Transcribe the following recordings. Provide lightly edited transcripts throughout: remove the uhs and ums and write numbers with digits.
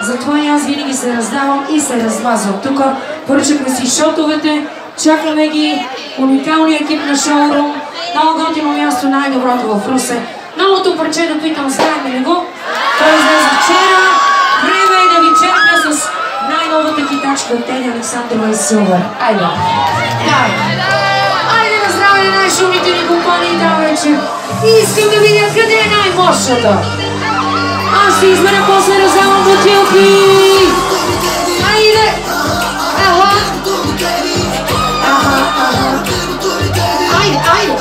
Затова и аз винаги се раздавам и се размазвам. Тук поръчахме си шотовете, чакаме ги, уникалния екип на шоурум, много готино място, най-доброто в Русе. Новото парче да питам, знаем ли го? Той излезе вчера, време е да ви черпя с най-новата хитачка от Теди Александрова и Силвър. Айде! Айде на здраве на най-шумните ни компании там вече. И искам да видя къде е най-мощната. Аз ще измеря после раздавам бутилки. Айде! Айде, айде!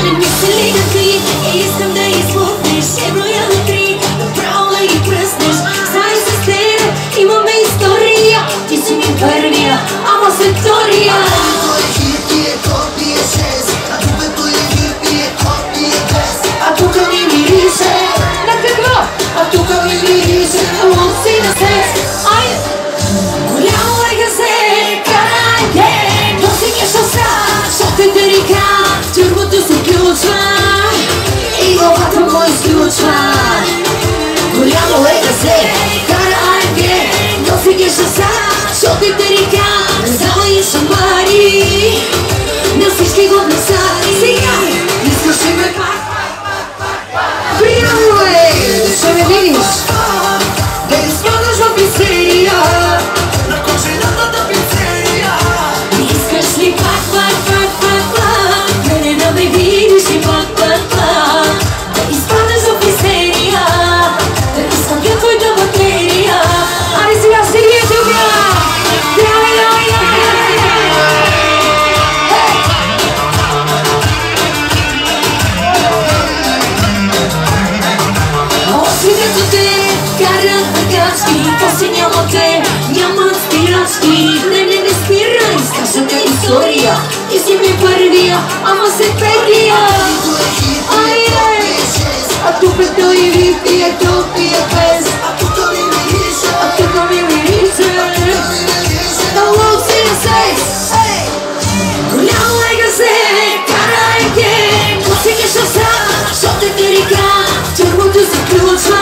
Не мисли да ти, искам да измутнеш, броя на 3, направо да ги пръснеш. Знай с тебе, имаме история, ти си ми първия, ама след втория. А тука ми мирише, на какво? а тука ми мирише, луци на секс. Айде! Голямо е газе, карай ден, досигаш остра, шотите река, тюрбото се включва и главата му изключва. Голямо е газе, карай ден, досигаш остра, шотите река, зала и шамари, на всички го насади. Сега искаш ли ме пак? Приятно е! Ще ме видиш! Да изпадаш в пицерия, на кожената пицерия. Искаш ли пак, мене да ме видиш и пак. Да изпадаш в пицерия, да изпадя твоята батерия. Айде сега стигни тук! Карат бегачки, после нямат спирачки. Не спирай, скажете история, ти си ми първия, ама се първия. Айде! А тук е той ви пие, той пие без. А тук ми мирише, да луци на секс. Голямо е газе, карай ген, досигаш остра, шотите река, тюрбото се включва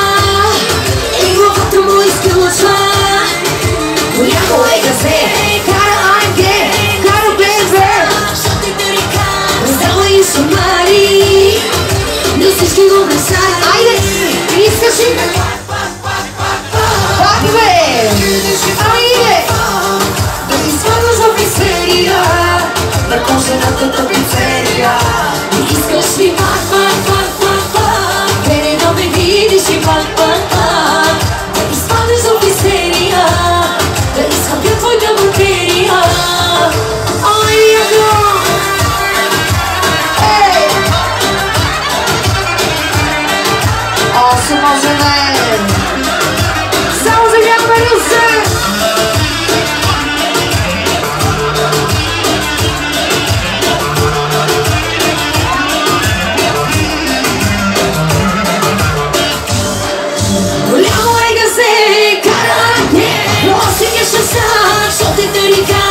и главата му изключва. Голямо е газе, карай ген, карай бензе, шотите река, раздава и шамари, на всички го бресари. Айде! Искаш ли ме? Пак бе! Айде! Да изпадаш в пицерия, на кожената пицерия. Искаш ли пак, мене да ме видиш и пак. Да изпадаш в пицерия, да изхъпя твоята батерия. Айде! Ей! Осем, само за някой Русе! Голямо е газе, карай ден, носигаш остра, шотите река,